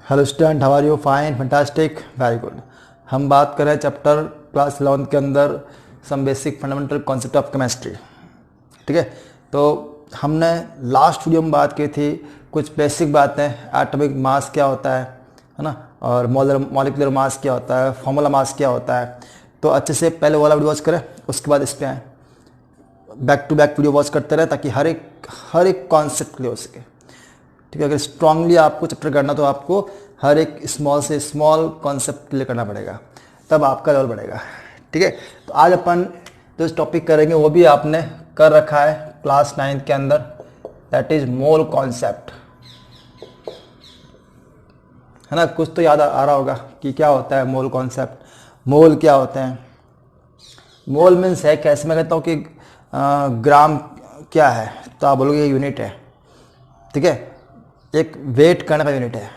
Hello student, how are you? Fine, fantastic, very good. हम बात कर रहे हैं चैप्टर क्लास 11 के अंदर some basic fundamental concept of chemistry. ठीक है, तो हमने लास्ट वीडियो में बात की थी कुछ बेसिक बातें, एटॉमिक मास क्या होता है ना, और मॉलिक्यूलर मास क्या होता है, फॉर्मूला मास क्या होता है। तो अच्छे से पहले वाला वीडियो वॉच करें, उसके बाद इस पर आएँ। Back to back video watch करते रहे ताकि हर एक कॉन्सेप्ट क्लियर हो सके। ठीक है, अगर स्ट्रांगली आपको चैप्टर करना तो आपको हर एक स्मॉल से स्मॉल कॉन्सेप्ट क्लियर करना पड़ेगा, तब आपका लेवल बढ़ेगा। ठीक है, तो आज अपन जो टॉपिक करेंगे वो भी आपने कर रखा है क्लास 9 के अंदर, दैट इज मोल कॉन्सेप्ट, है ना। कुछ तो याद आ रहा होगा कि क्या होता है मोल कॉन्सेप्ट। मोल क्या होते हैं? मोल मीन्स है, कैसे मैं कहता हूँ कि ग्राम क्या है, तो आप बोलोगे ये यूनिट है। ठीक है, एक वेट करने का यूनिट है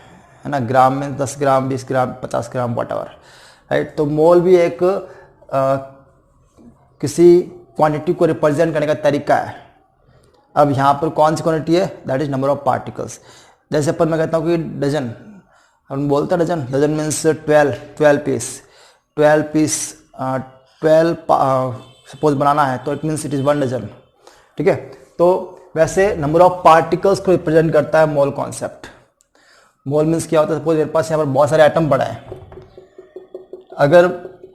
ना। ग्राम में 10 ग्राम, 20 ग्राम, 50 ग्राम, वट एवर, राइट। तो मोल भी एक किसी क्वांटिटी को रिप्रेजेंट करने का तरीका है। अब यहाँ पर कौन सी क्वांटिटी है? That is number of particles. जैसे अपन मैं कहता हूँ कि डजन, हम बोलते हैं dozen, dozen means 12 piece, 12 suppose banana है तो it means it is 1 dozen. ठीक है, तो वैसे नंबर ऑफ पार्टिकल्स को रिप्रेजेंट करता है मोल कॉन्सेप्ट। मोल मीन्स क्या होता है? सपोज मेरे पास यहाँ पर बहुत सारे एटम पड़े हैं, अगर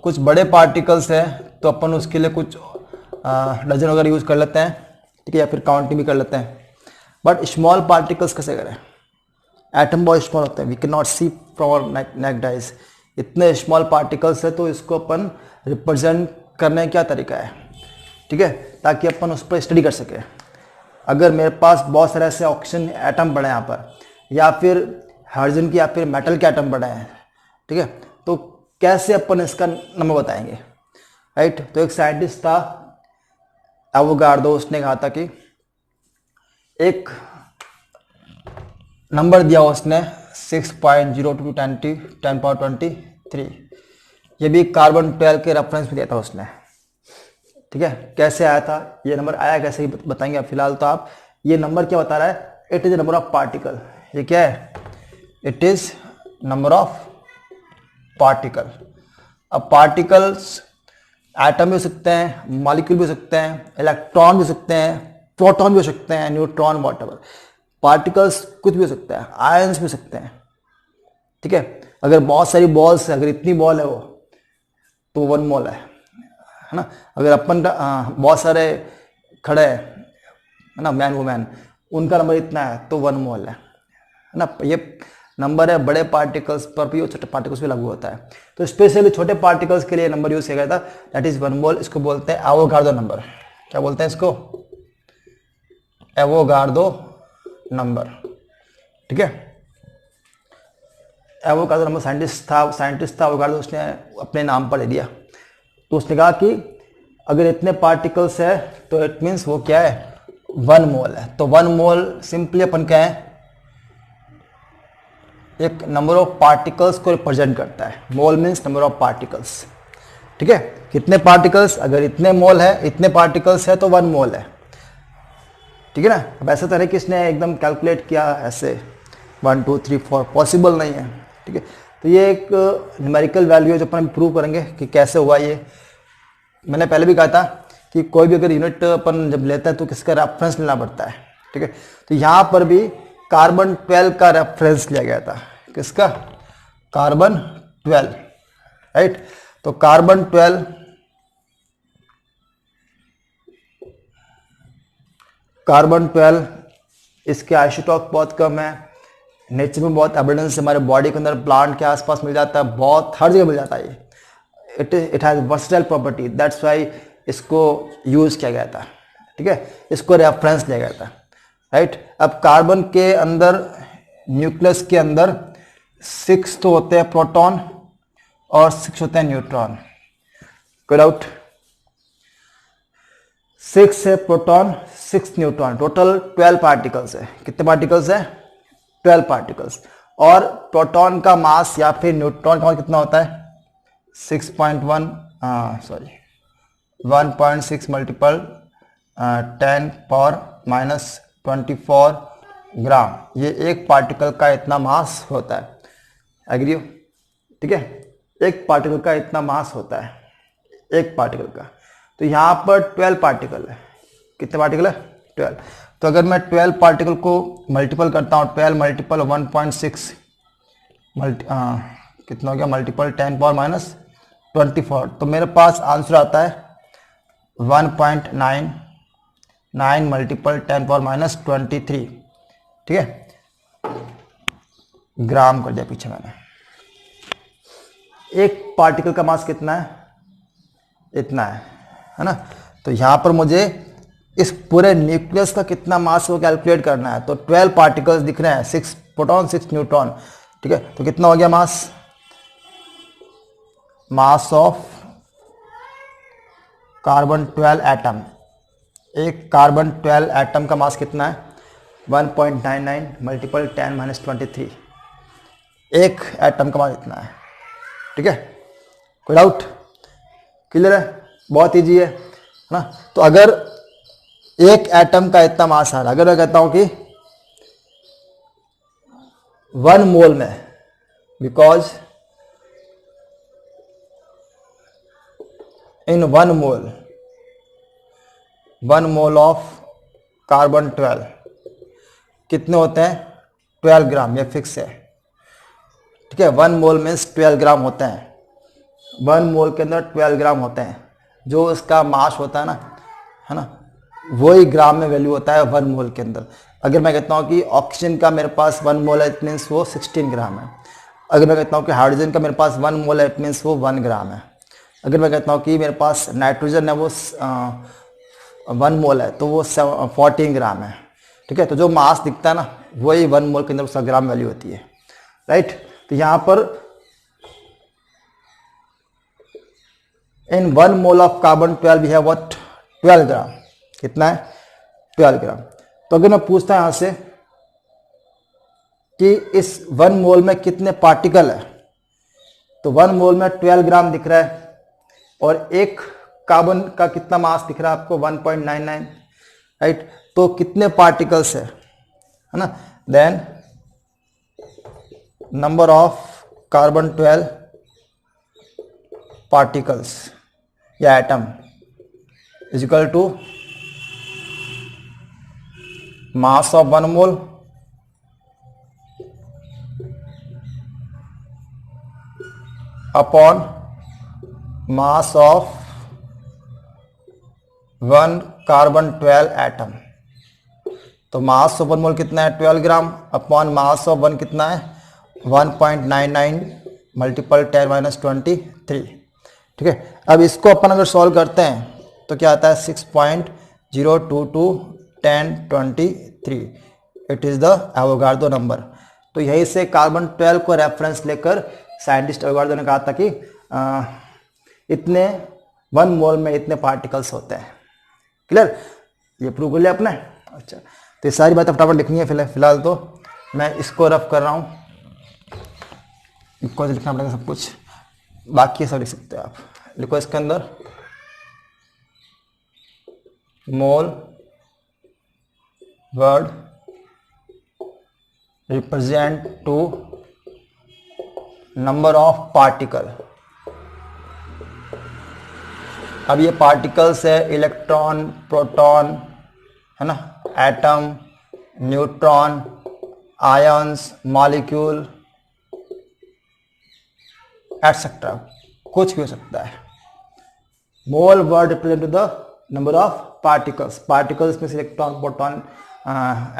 कुछ बड़े पार्टिकल्स हैं तो अपन उसके लिए कुछ डजन वगैरह यूज कर लेते हैं, ठीक है, या फिर काउंटिंग भी कर लेते हैं। बट स्मॉल पार्टिकल्स कैसे करें? एटम बहुत स्मॉल होते हैं, we can not see from our naked eyes. इतने स्मॉल पार्टिकल्स है तो इसको अपन रिप्रेजेंट करने का क्या तरीका है? ठीक है, ताकि अपन उस पर स्टडी कर सके। अगर मेरे पास बहुत सारे ऐसे ऑक्सीजन एटम पड़े हैं यहाँ पर, या फिर हाइड्रोजन की या फिर मेटल के एटम पड़े हैं, ठीक है, तो कैसे अपन इसका नंबर बताएंगे, राइट। तो एक साइंटिस्ट था एवोगार्डो, उसने कहा था कि एक नंबर दिया उसने 6.02 10 पावर 23। ये भी कार्बन 12 के रेफरेंस में दिया था उसने। ठीक है, कैसे आया था ये नंबर, आया कैसे ही बताएंगे। फिलहाल तो आप ये नंबर क्या बता रहा है? It is number of particle. ये क्या है? It is number of particle. अब पार्टिकल्स एटम भी हो सकते हैं, मॉलिक्यूल भी हो सकते हैं, इलेक्ट्रॉन भी हो सकते हैं, प्रोटॉन भी हो सकते हैं, न्यूट्रॉन, वॉटएवर। पार्टिकल्स कुछ भी हो सकता है, आयंस भी हो सकते हैं। ठीक है, अगर बहुत सारी बॉल्स है, अगर इतनी बॉल है वो, तो 1 मोल है ना। अगर अपन बहुत सारे खड़े है ना, मैन वुमैन, उनका नंबर इतना है तो 1 मोल है ना। ये नंबर है बड़े पार्टिकल्स पर भी और छोटे पार्टिकल्स भी लागू होता है। तो स्पेशली छोटे पार्टिकल्स के लिए नंबर यूज किया गया था, दैट इज 1 मोल। इसको बोलते हैं एवोगार्डो नंबर। क्या बोलते हैं इसको? एवोगार्डो नंबर। ठीक है, एवोगार्डो नंबर साइंटिस्ट था एवोगार्डो, उसने अपने नाम पर ले दिया। तो उसने कहा कि अगर इतने पार्टिकल्स है तो इट मीन्स वो क्या है? 1 मोल है। तो 1 मोल सिंपली अपन क्या है? एक नंबर ऑफ पार्टिकल्स को रिप्रेजेंट करता है। मोल मीन्स नंबर ऑफ पार्टिकल्स। ठीक है, कितने पार्टिकल्स, अगर इतने मोल है, इतने पार्टिकल्स है तो 1 मोल है। ठीक है ना। अब ऐसा तरह कि इसने एकदम कैलकुलेट किया ऐसे 1 2 3 4, पॉसिबल नहीं है। ठीक है, तो ये एक न्यूमेरिकल वैल्यू है जो अपन प्रूव करेंगे कि कैसे हुआ ये। मैंने पहले भी कहा था कि कोई भी अगर यूनिट अपन जब लेता है तो किसका रेफरेंस लेना पड़ता है। ठीक है, तो यहाँ पर भी कार्बन 12 का रेफरेंस लिया गया था। किसका? Carbon 12, right. तो कार्बन 12 इसके आइसोटॉप बहुत कम है, नेचर में बहुत एविडेंस, हमारे बॉडी के अंदर प्लांट के आसपास मिल जाता है, बहुत हर जगह मिल जाता है ये। It has versatile property, that's why इसको यूज किया गया था। ठीक है, इसको रेफरेंस लिया गया था, राइट। अब कार्बन के अंदर, न्यूक्लियस के अंदर 6 तो होते हैं प्रोटॉन और 6 होते हैं न्यूट्रॉन। कोई डाउट? 6 है प्रोटॉन, 6 न्यूट्रॉन, टोटल 12 पार्टिकल्स है। कितने पार्टिकल्स है? 12 पार्टिकल्स। और प्रोटॉन का मास या फिर न्यूट्रॉन का मास कितना होता है? 1.6 मल्टीपल 10 पावर -24 ग्राम। ये एक पार्टिकल का इतना मास होता है। एग्री हो? ठीक है, एक पार्टिकल का इतना मास होता है, एक पार्टिकल का। तो यहाँ पर 12 पार्टिकल है। कितने पार्टिकल है? 12। तो अगर मैं 12 पार्टिकल को मल्टीपल करता हूँ, 12 मल्टीपल 1.6 कितना हो गया, मल्टीपल 10 पावर माइनस 24, तो मेरे पास आंसर आता है 1.99 मल्टीपल 10 पावर माइनस 23। ठीक है, ग्राम कर दिया पीछे मैंने। एक पार्टिकल का मास कितना है? इतना है ना। तो यहां पर मुझे इस पूरे न्यूक्लियस का कितना मास वो कैलकुलेट करना है। तो 12 पार्टिकल्स दिख रहे हैं, 6 प्रोटॉन 6 न्यूट्रॉन। ठीक है, तो कितना हो गया मास? मास ऑफ कार्बन 12 एटम, एक कार्बन 12 एटम का मास कितना है? 1.99 मल्टीपल 10 माइनस 23। एक एटम का मास इतना है। ठीक है, कोई डाउट? क्लियर है? बहुत इजी है ना। तो अगर एक एटम का इतना मास आ रहा है, अगर मैं कहता हूं कि 1 मोल में, because in 1 mole of carbon 12 कितने होते हैं? 12 ग्राम, ये फिक्स है। ठीक है, 1 मोल में 12 ग्राम होते हैं। 1 मोल के अंदर 12 ग्राम होते हैं। जो उसका मास होता है ना, वही ग्राम में वैल्यू होता है 1 मोल के अंदर। अगर मैं कहता हूँ कि ऑक्सीजन का मेरे पास 1 मोल है, इट मीन्स वो 16 ग्राम है। अगर मैं कहता हूँ कि हाइड्रोजन का मेरे पास 1 मोल है, इट मीन्स वो 1 ग्राम है। अगर मैं कहता हूँ कि मेरे पास नाइट्रोजन है, वो 1 मोल है, तो वो 14 ग्राम है। ठीक है, तो जो मास दिखता है ना, वही 1 मोल के अंदर उसका ग्राम वैल्यू होती है। राइट, तो यहां पर in 1 mole of carbon 12 we have what? 12 gram. कितना है? 12 ग्राम। तो अगर मैं पूछता यहां से कि इस 1 मोल में कितने पार्टिकल है, तो 1 मोल में 12 ग्राम दिख रहा है, और एक कार्बन का कितना मास दिख रहा है आपको? 1.99। राइट, तो कितने पार्टिकल्स है ना। Then number of carbon 12 particles या atom is equal to mass of 1 mole upon mass of 1 carbon 12 atom. तो मास ऑफ 1 मोल कितना है? 12 ग्राम, अपॉन मास ऑफ 1 कितना है? 1.99 मल्टीपल 10 माइनस 23। ठीक है, अब इसको अपन अगर सॉल्व करते हैं तो क्या आता है? 6.022 10 23। It is the Avogadro number. तो यहीं से कार्बन 12 को रेफरेंस लेकर साइंटिस्ट एवोगाड्रो ने कहा था कि इतने 1 मोल में इतने पार्टिकल्स होते हैं। क्लियर? ये प्रूव कर लिया आपने? अच्छा, तो ये सारी बातें फटाफट लिखनी है। फिलहाल तो मैं इसको रफ कर रहा हूँ, इनको लिखना पड़ेगा सब कुछ, बाकी सब लिख सकते हैं आप। लिखो इसके अंदर mole word represent to number of particle. अब ये पार्टिकल्स है इलेक्ट्रॉन, प्रोटॉन, है ना, atom, neutron, ions, molecule etcetera, कुछ भी हो सकता है। Mole word represent to the number of particles. Particles में इलेक्ट्रॉन, प्रोटॉन,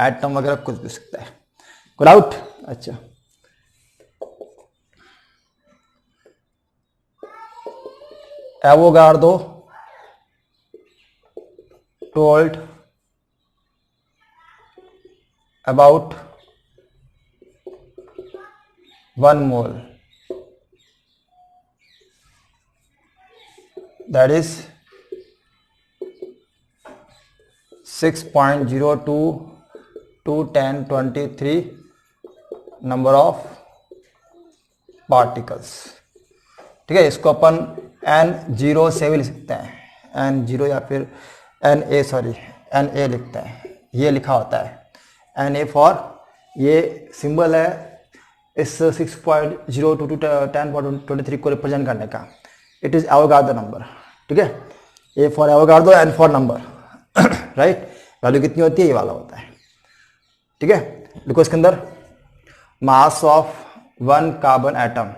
एटम वगैरह कुछ भी हो सकता है। Good out. अच्छा, Avogadro told about 1 mole, that is 6.022 10 23 number of particles. ठीक है, इसको अपन N0 से भी लिख सकते हैं, N0 या फिर NA लिखते हैं। ये लिखा होता है NA फॉर, ये सिंबल है इस 6.0 to 10.23 को रिप्रेजेंट करने का। इट इज एवोगाड्रो नंबर, ठीक है। A for Avogadro, N for number, right. Value कितनी होती है, ये वाला होता है, ठीक है। देखो इसके अंदर mass of one carbon atom,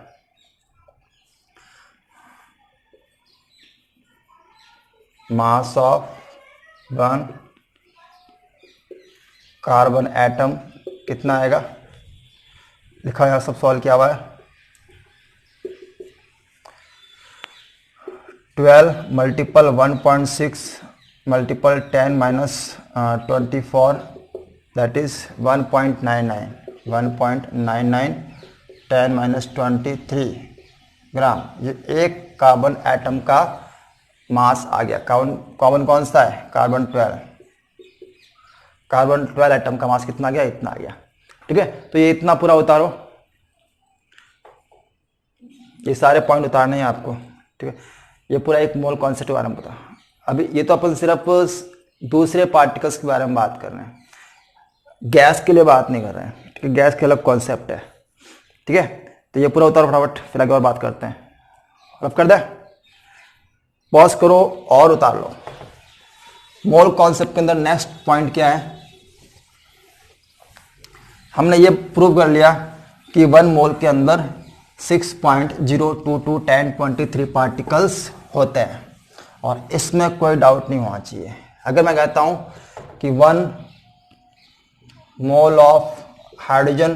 mass of one carbon atom कितना आएगा, लिखा है सब सॉल्व किया हुआ है। 12 multiple 1.6 multiple 10 minus 24 that is 1.99 10 minus 23 ग्राम। ये एक कार्बन एटम का मास आ गया। कार्बन कौन सा है, कार्बन 12। कार्बन 12 एटम का मास कितना आ गया, इतना आ गया, ठीक है। तो ये इतना पूरा उतारो, ये सारे पॉइंट उतारने हैं आपको, ठीक है। ये पूरा एक मोल कॉन्सेप्ट के बारे में पता। अभी ये तो अपन सिर्फ दूसरे पार्टिकल्स के बारे में बात कर रहे हैं, गैस के लिए बात नहीं कर रहे हैं, ठीक है। गैस के अलग कॉन्सेप्ट है, ठीक है। तो ये पूरा उतारो फटाफट, फिर आगे और बात करते हैं। अब कर दे, पॉज करो और उतार लो। मोल कॉन्सेप्ट के अंदर नेक्स्ट पॉइंट क्या है, हमने ये प्रूव कर लिया कि 1 मोल के अंदर 6.022 to 1023 पार्टिकल्स होते हैं, और इसमें कोई डाउट नहीं होना चाहिए। अगर मैं कहता हूं कि 1 mole of hydrogen,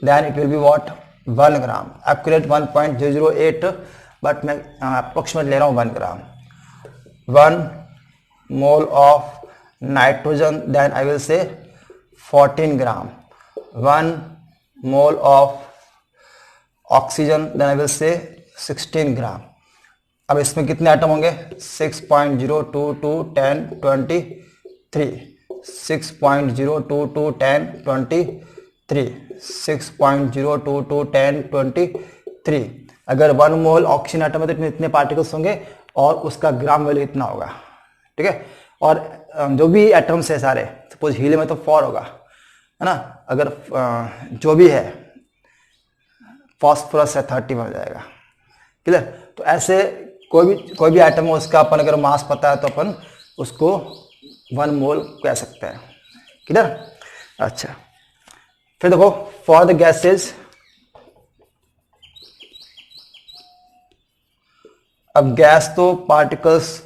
then it will be what, 1 gram, accurate 1.008, but मैं अप्रोक्सीमेट ले रहा हूं 1 gram. 1 mole of nitrogen, then I will say 14 gram. 1 mole of oxygen, then I will say 16 ग्राम। अब इसमें कितने एटम होंगे, 6.022 1023, 6.022 1023, 6.022 1023। अगर 1 मोल ऑक्सीजन एटम है तो इतने पार्टिकल्स होंगे और उसका ग्राम वैल्यू इतना होगा, ठीक है। और जो भी एटम्स है सारे, सपोज हीलियम में तो 4 होगा, है ना। अगर जो भी है, फास्फोरस है 30 हो जाएगा, क्लियर। तो ऐसे कोई भी आइटम हो, उसका अपन अगर मास पता है तो अपन उसको 1 मोल कह सकते हैं, क्लियर। अच्छा, फिर देखो फॉर द गैसेज, अब गैस तो पार्टिकल्स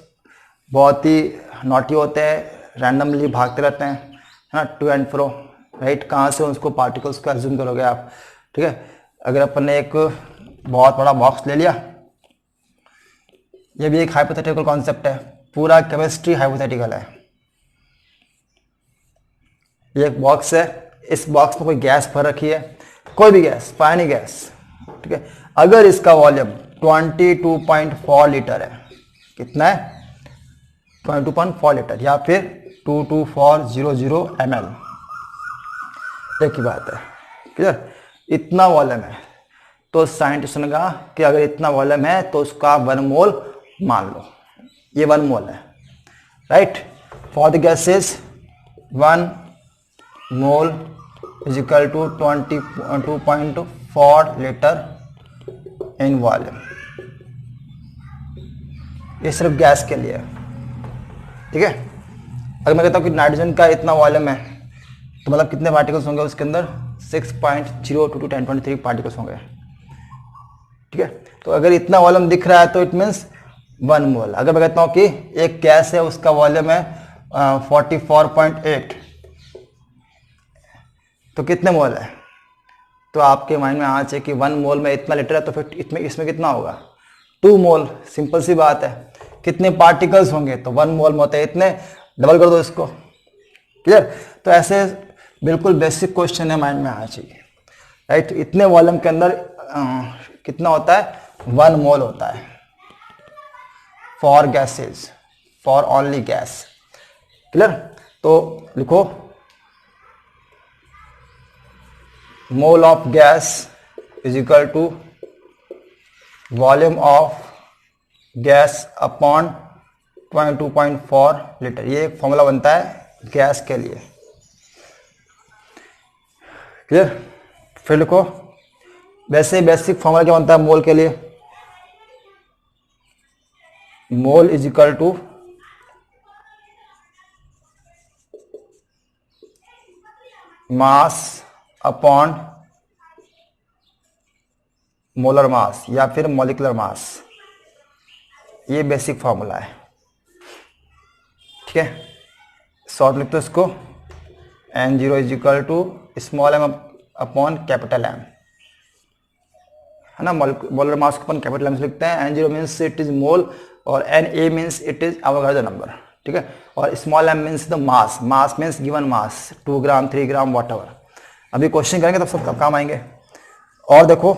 बहुत ही नॉटी होते हैं, रैंडमली भागते रहते हैं, है ना, टू एंड फ्रो, राइट। कहाँ से उसको पार्टिकल्स को एज्यूम करोगे आप, ठीक है। अगर अपन ने एक बहुत बड़ा बॉक्स ले लिया, ये भी एक हाइपोथेटिकल कॉन्सेप्ट है, पूरा केमिस्ट्री हाइपोथेटिकल है। ये एक बॉक्स है, इस बॉक्स में कोई गैस भर रखी है, कोई भी गैस, पानी गैस, ठीक है। अगर इसका वॉल्यूम 22.4 लीटर है, कितना है, 22.4 लीटर, या फिर 22400 ml, एक ही बात है, क्लियर। इतना वॉल्यूम है, तो साइंटिस्ट ने कहा कि अगर इतना वॉल्यूम है तो उसका 1 मोल मान लो, ये 1 मोल है, right. For the gases 1 mole is equal to 22.4 litre in volume. ये सिर्फ गैस के लिए, ठीक है। अगर मैं कहता हूँ कि नाइट्रोजन का इतना वॉल्यूम है, तो मतलब कितने पार्टिकल्स होंगे उसके अंदर, 6.022 to 1023 पार्टिकल्स होंगे, ठीक है। तो अगर इतना वॉल्यूम दिख रहा है तो इट मीन्स 1 मोल। अगर मैं कहता हूँ कि एक गैस है, उसका वॉल्यूम है 44.8, तो कितने मोल है, तो आपके माइंड में आना चाहिए कि 1 मोल में इतना लीटर है, तो फिर इसमें कितना होगा, 2 मोल। सिंपल सी बात है, कितने पार्टिकल्स होंगे, तो 1 मोल में होते हैं इतने, डबल कर दो इसको, क्लियर। तो ऐसे बिल्कुल बेसिक क्वेश्चन है, माइंड में आना चाहिए, राइट। इतने वॉल्यूम के अंदर कितना होता है, 1 मोल होता है for gases, for only gas, clear. तो लिखो mole of gas is equal to volume of gas upon 22.4 litre. ये एक फॉर्मूला बनता है गैस के लिए, क्लियर। फिर लिखो वैसे बेसिक फॉर्मूला क्या बनता है मोल के लिए, mole is equal to mass upon molar mass या फिर मॉलिक्यूलर मास, ये बेसिक फॉर्मूला है। ठीक है, शॉर्ट लिख दो इसको, N0 is equal to small M upon capital M, है ना। मोलर मास को अपन कैपिटल एम से लिखते हैं। N0 means it is mole और Na means it is Avogadro number. ठीक है, और small M means the mass, mass means given mass 2 gram 3 gram whatever. अभी क्वेश्चन करेंगे तब सब काम आएंगे। और देखो,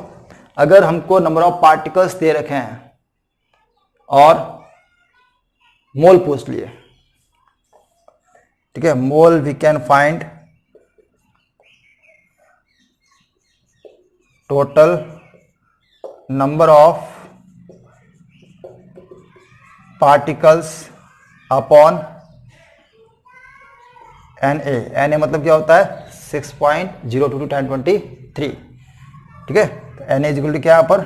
अगर हमको नंबर ऑफ पार्टिकल्स दे रखे हैं और मोल पूछ लिए, ठीक है, mole we can find total number of particles upon Na मतलब क्या होता है 6.022 × 1023। ठीक है, Na इक्वल टू क्या है पर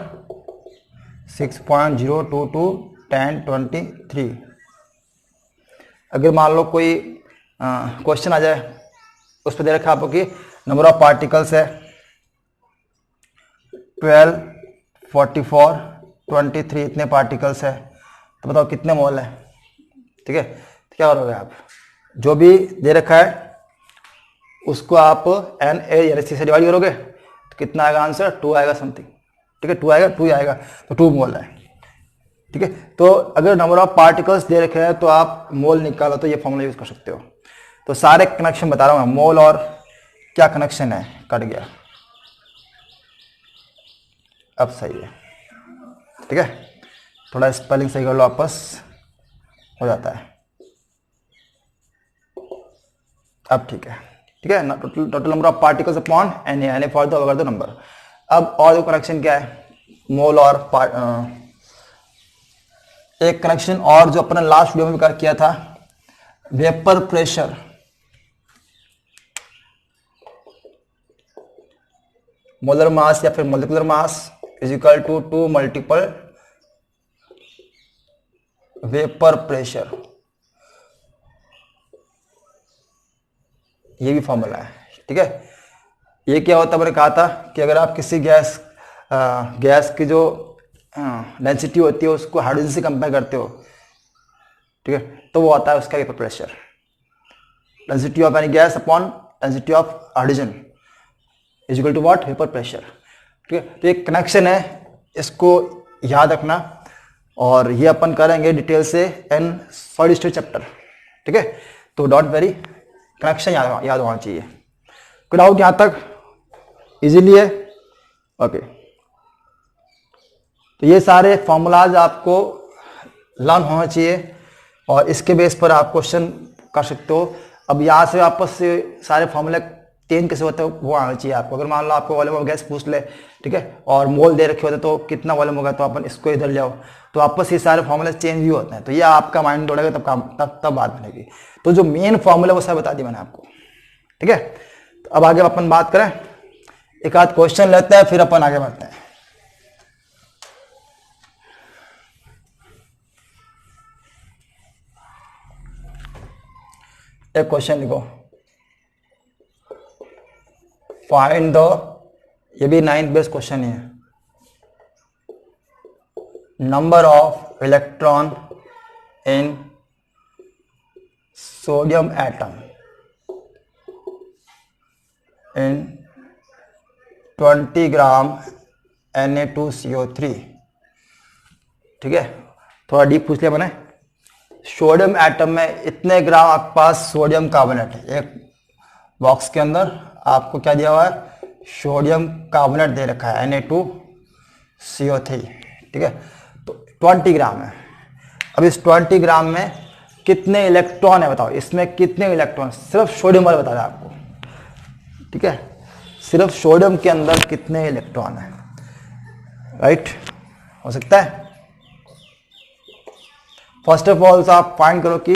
6.022 × 1023। अगर मान लो कोई क्वेश्चन आ जाए, उस पर दे रखा आपको कि नंबर ऑफ पार्टिकल्स है 12, 44, 23, इतने पार्टिकल्स है, तो बताओ कितने मोल है। ठीक है, तो क्या करोगे आप, जो भी दे रखा है उसको आप Na यानी C से डिवाइड करोगे तो कितना आएगा आंसर, 2 आएगा समथिंग। ठीक है, 2 आएगा, 2 आएगा, तो 2 मोल है। ठीक है, तो अगर नंबर ऑफ पार्टिकल्स दे रखे हैं तो आप मोल निकालो, तो ये फॉर्मूला यूज कर सकते हो। तो सारे कनेक्शन बता रहा हूँ, मोल और क्या कनेक्शन है, कट गया, अब सही है। ठीक है, थोड़ा स्पेलिंग सही कर लो, वापस हो जाता है, अब ठीक है। ठीक है ना, total number of particles upon Na for the Avogadro number. अब और कनेक्शन क्या है, मोल और एक कनेक्शन और जो अपने लास्ट वीडियो में किया था, वेपर प्रेशर, मोलर मास या फिर molecular mass is equal to 2 multiple vapour pressure, ये भी फॉर्मूला है। ठीक है, ये क्या होता है, मैंने कहा था कि अगर आप किसी गैस की जो डेंसिटी होती है उसको हाइड्रोजन से कंपेयर करते हो, ठीक है, तो वो आता है उसका vapour pressure, density of any gas upon density of hydrogen is equal to what, vapour pressure. ठीक है, तो एक कनेक्शन है, इसको याद रखना, और ये अपन करेंगे डिटेल से इन सॉलिड स्टेट चैप्टर। ठीक है, तो डोंट वेरी, कनेक्शन याद होना चाहिए। कोई डाउट यहां तक, इजीली है, ओके। तो ये सारे फॉर्मूलाज आपको लर्न होना चाहिए और इसके बेस पर आप क्वेश्चन कर सकते हो। अब यहाँ से वापस से सारे फॉर्मूले चेंज कैसे होते हैं वो आना चाहिए आपको। अगर मान लो आपको वॉल्यूम ऑफ गैस पूछ ले, ठीक है, और मोल दे रखे होते तो कितना वॉल्यूम होगा, तो अपन इसको इधर ले आओ, तो वापस ये सारे फॉर्मूले चेंज भी होते हैं। तो ये आपका माइंड दौड़ेगा तब बात बनेगी। तो जो मेन फॉर्मूला वो सब बता दिया मैंने आपको। ठीक है, तो अब आगे अपन बात करें, एक आध क्वेश्चन लेते हैं फिर अपन आगे बढ़ते हैं। एक क्वेश्चन लिखो, फाइंड द, ये भी 9th बेस क्वेश्चन है, number of electron in sodium atom in 20 gram Na2CO3। ठीक है, थोड़ा डीप पूछ लिया मैंने। सोडियम एटम में इतने ग्राम आपके पास सोडियम कार्बोनेट है, एक बॉक्स के अंदर आपको क्या दिया हुआ है, सोडियम कार्बोनेट दे रखा है Na2CO3। ठीक है, तो 20 ग्राम है। अब इस 20 ग्राम में कितने इलेक्ट्रॉन है बताओ, इसमें कितने इलेक्ट्रॉन, सिर्फ सोडियम वाले बता रहा है आपको। ठीक है, सिर्फ सोडियम के अंदर कितने इलेक्ट्रॉन है, राइट, हो सकता है। फर्स्ट ऑफ ऑल आप फाइंड करो कि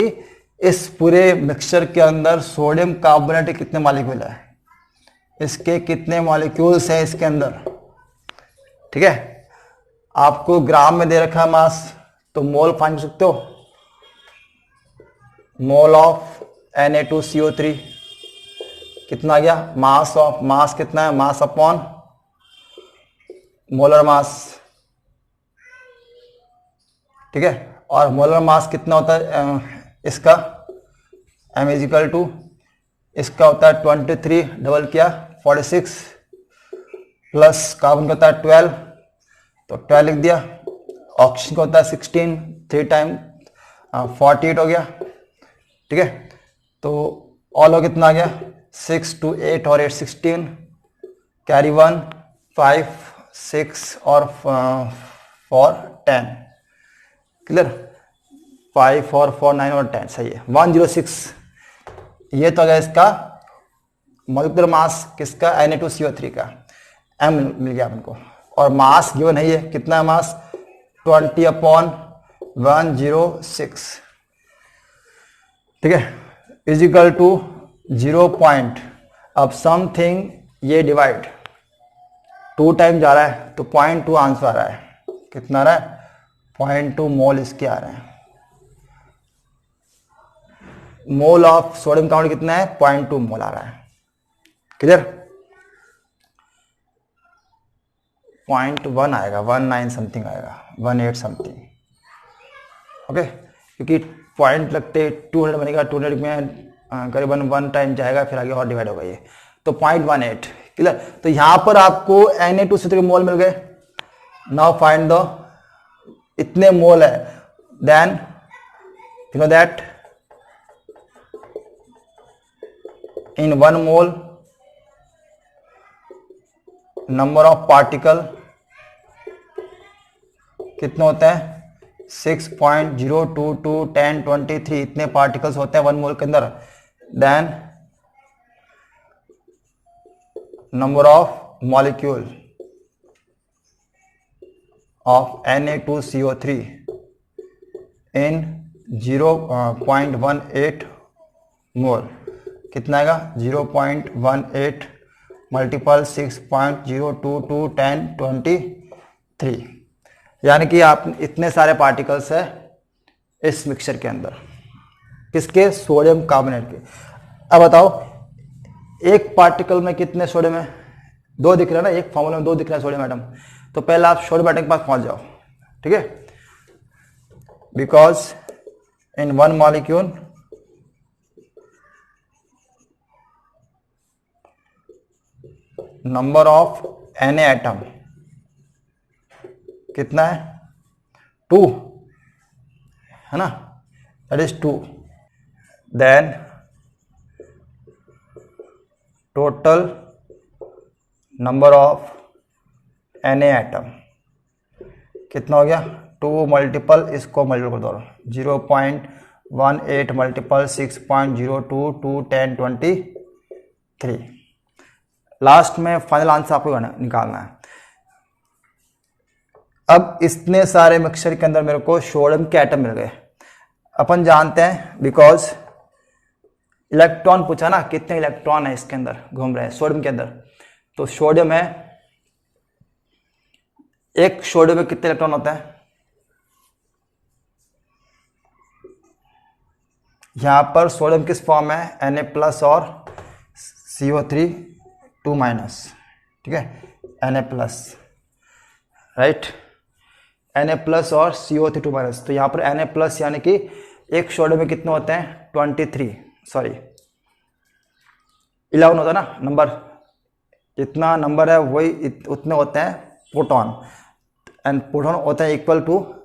इस पूरे मिक्सचर के अंदर सोडियम कार्बोनेट के कितने मॉलिक्यूल है, इसके कितने मॉलिक्यूल्स हैं इसके अंदर, ठीक है, आपको ग्राम में दे रखा है मास, तो मोल फाइंड कर सकते हो। मोल ऑफ Na2CO3 कितना आ गया, मास ऑफ, मास कितना है, मास अपॉन मोलर मास, ठीक है। और मोलर मास कितना होता है इसका, m इजिकल टू, इसका होता है 23 डबल किया 46 प्लस कार्बन का होता है 12, तो 12 लिख दिया। ऑक्सीजन का होता है 16, 3 टाइम 48 हो गया, ठीक है। तो ऑल हो कितना आ गया, 6 2 8 और 8 16, कैरी 1 5 6 और 4 10, क्लियर। 5 और 4 9 और 10, सही है, 106। ये तो गया इसका मॉलिक्यूलर मास किसका, Na2CO3 का, m मिल गया हमको। और मास गिवन है, ये कितना है मास, 20/106, ठीक है, इजिकल टू 0 पॉइंट। अब समथिंग ये डिवाइड 2 टाइम जा रहा है, तो 0.2 आंसर आ रहा है, कितना आ रहा है, 0.2 मोल इसके आ रहे हैं। मोल ऑफ सोडियम काउंट कितना है, 0.2 मोल आ रहा है, क्लियर। 0.1 आएगा, 19 समथिंग आएगा, 18 समथिंग, ओके। क्योंकि पॉइंट लगते 200 बनेगा, 200 में करीबन 1 टाइम जाएगा, फिर आगे और डिवाइड होगा ये, तो 0.18, क्लियर। तो यहां पर आपको Na2CO3 मोल मिल गए। नाउ फाइंड द, इतने मोल है, then you know that in 1 mole number of particle कितने होते हैं, 6.022 10 23, इतने पार्टिकल्स होते हैं 1 मोल के अंदर। Then number of molecule of Na2CO3 in 0.18 mole, कितना आएगा, 0.18 मल्टीपल 6.022 10 23, यानी कि आप इतने सारे पार्टिकल्स है इस मिक्सचर के अंदर, किसके, सोडियम कार्बोनेट के। अब बताओ एक पार्टिकल में कितने सोडियम है, 2 दिख रहा है ना, एक फॉर्मूला में 2 दिख रहा है सोडियम एटम। तो पहले आप सोडियम एटम के पास पहुंच जाओ, ठीक है, because in 1 molecule number of Na atom कितना है, 2 है ना, that is 2। Then total number of Na atom कितना हो गया, 2 मल्टीपल, इसको मल्टीपल कर दो, 0.18 मल्टीपल 6.022 10 23। लास्ट में फाइनल आंसर आपको निकालना है। अब इतने सारे मिक्सचर के अंदर मेरे को सोडियम के एटम मिल गए। अपन जानते हैं, बिकॉज इलेक्ट्रॉन पूछा ना, कितने इलेक्ट्रॉन है इसके अंदर घूम रहे हैं सोडियम के अंदर, तो सोडियम है, एक सोडियम में कितने इलेक्ट्रॉन होता है, यहां पर सोडियम किस फॉर्म है, Na+ और CO3 2-, ठीक है, Na+, राइट, Na+ और CO3 2-, तो यहां पर Na+ यानी कि एक सोडियम में कितने होते हैं, 11 होता है ना नंबर, जितना नंबर है वही उतने होते हैं प्रोटॉन, एंड प्रोटॉन होता है इक्वल टू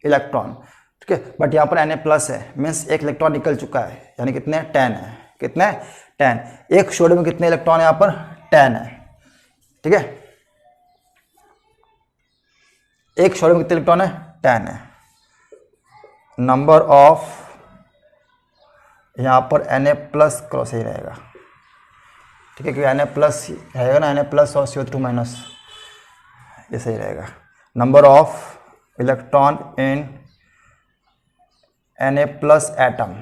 इलेक्ट्रॉन, ठीक है। बट यहाँ पर Na+ है, मीन्स एक इलेक्ट्रॉन निकल चुका है, यानी कितने 10 है, कितने 10। एक सोडियम में कितने इलेक्ट्रॉन है, यहाँ पर 10 है, ठीक है, एक सोडियम में कितने इलेक्ट्रॉन है, 10 है। नंबर ऑफ यहाँ पर Na+ क्रॉस ही रहेगा, ठीक है, क्योंकि Na+ रहेगा ना, Na+ और CO2 माइनस, ये सही रहेगा। Number of electron in Na+ atom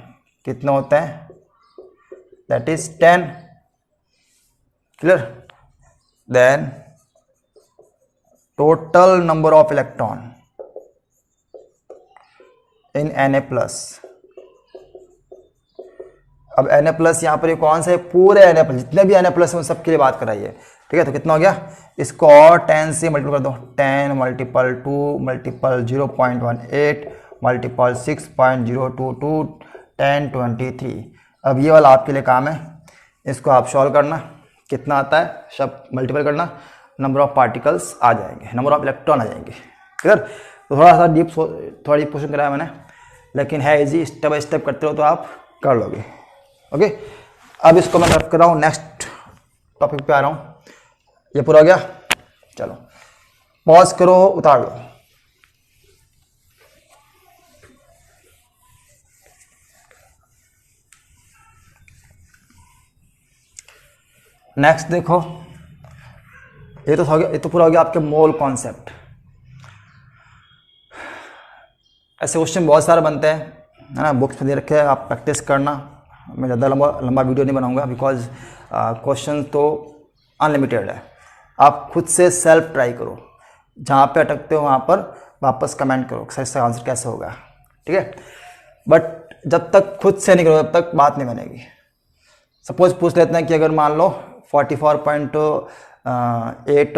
कितने होते हैं, that is 10, clear. Then total number of electron in Na+। अब Na+ यहाँ पर ये कौन सा है, पूरे Na+, जितने भी Na+ है उन सबके लिए बात कराइए। ठीक है, तो कितना हो गया, इसको और 10 से मल्टीपल कर दो, 10 मल्टीपल 2 मल्टीपल 0.18 मल्टीपल 6.022 10 23। अब ये वाला आपके लिए काम है, इसको आप सॉल्व करना, कितना आता है सब मल्टीपल करना, नंबर ऑफ पार्टिकल्स आ जाएंगे, नंबर ऑफ इलेक्ट्रॉन आ जाएंगे। क्लियर, तो थोड़ा सा डीप क्वेश्चन कराया मैंने, लेकिन है इजी, स्टेप बाय स्टेप करते हो तो आप कर लोगे। ओके, अब इसको मैं रख कर रहा हूँ, नेक्स्ट टॉपिक पे आ रहा हूँ। ये पूरा हो गया, चलो पॉज करो, उतार लो। नेक्स्ट देखो, ये तो हो गया, ये तो पूरा हो गया आपके मोल कॉन्सेप्ट। ऐसे क्वेश्चन बहुत सारे बनते हैं, है ना, बुक्स में दे रखे हैं, आप प्रैक्टिस करना। मैं ज़्यादा लंबा वीडियो नहीं बनाऊंगा, बिकॉज क्वेश्चन तो अनलिमिटेड है। आप खुद से सेल्फ ट्राई करो, जहाँ पे अटकते हो वहाँ पर वापस कमेंट करो सही से आंसर कैसे होगा। ठीक है, बट जब तक खुद से नहीं करो तब तक बात नहीं बनेगी। सपोज पूछ लेते हैं कि अगर मान लो 44.8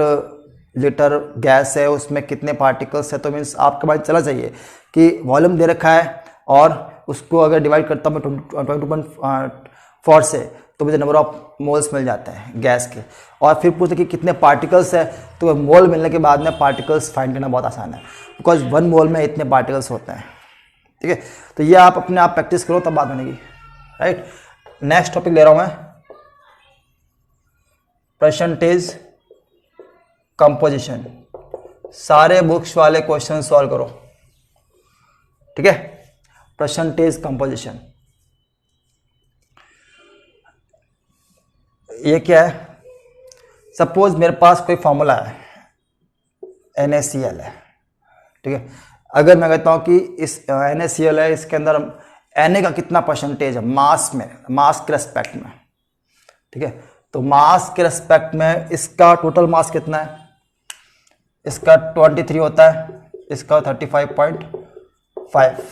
लीटर गैस है, उसमें कितने पार्टिकल्स है, तो मीन्स आपके पास चला चाहिए कि वॉल्यूम दे रखा है और उसको अगर डिवाइड करता हूँ मैं 22.4 से, तो मुझे नंबर ऑफ मोल्स मिल जाते हैं गैस के। और फिर पूछते कि कितने पार्टिकल्स है, तो मोल मिलने के बाद में पार्टिकल्स फाइंड करना बहुत आसान है, बिकॉज 1 मोल में इतने पार्टिकल्स होते हैं। ठीक है, तो ये आप अपने आप प्रैक्टिस करो तब बात बनेगी। राइट, नेक्स्ट टॉपिक ले रहा हूं मैं, परसेंटेज कंपोजिशन। सारे बुक्स वाले क्वेश्चन सॉल्व करो। ठीक है, परसेंटेज कंपोजिशन ये क्या है, सपोज मेरे पास कोई फॉर्मूला है, NaCl है। ठीक है, अगर मैं कहता हूं कि इस NaCl है, इसके अंदर Na का कितना परसेंटेज है मास में, मास के रेस्पेक्ट में। ठीक है, तो मास के रेस्पेक्ट में इसका टोटल मास कितना है, इसका 23 होता है, इसका 35.5,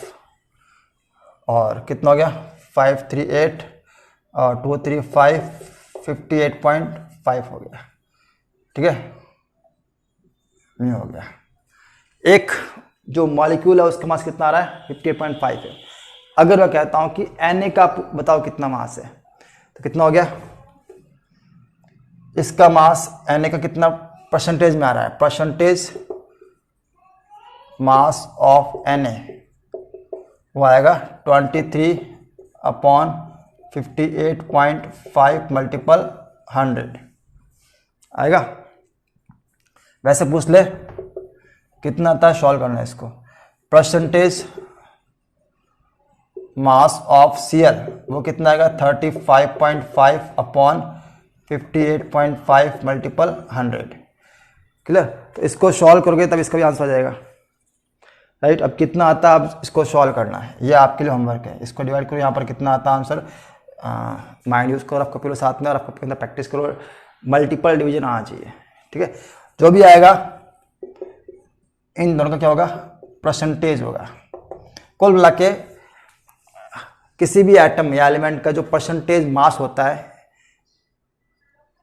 और कितना हो गया 538 और 235 58.5 हो गया। ठीक है, ये हो गया। एक जो मॉलिक्यूल है उसका मास कितना आ रहा है, 58.5 है। अगर मैं कहता हूं कि Na का बताओ कितना मास है, तो कितना हो गया, इसका मास Na का कितना परसेंटेज में आ रहा है, परसेंटेज मास ऑफ Na वो आएगा 23/58.5 मल्टीपल 100 आएगा। वैसे पूछ ले कितना था, सॉल्व करना है इसको, परसेंटेज मास ऑफ Cl वो कितना आएगा 35.5/58.5 मल्टीपल 100। क्लियर, तो इसको सॉल्व करोगे तब इसका भी आंसर आ जाएगा। राइट, अब कितना आता है अब इसको सॉल्व करना है, ये आपके लिए होमवर्क है। इसको डिवाइड करो, यहाँ पर कितना आता है आंसर, माइंड यूज करो, रफ कॉपी लो साथ में, और रफ कॉपी के अंदर प्रैक्टिस करो, मल्टीपल डिवीजन आना चाहिए। ठीक है, जो भी आएगा इन दोनों का क्या होगा, परसेंटेज होगा। कुल मिला के किसी भी एटम या एलिमेंट का जो परसेंटेज मास होता है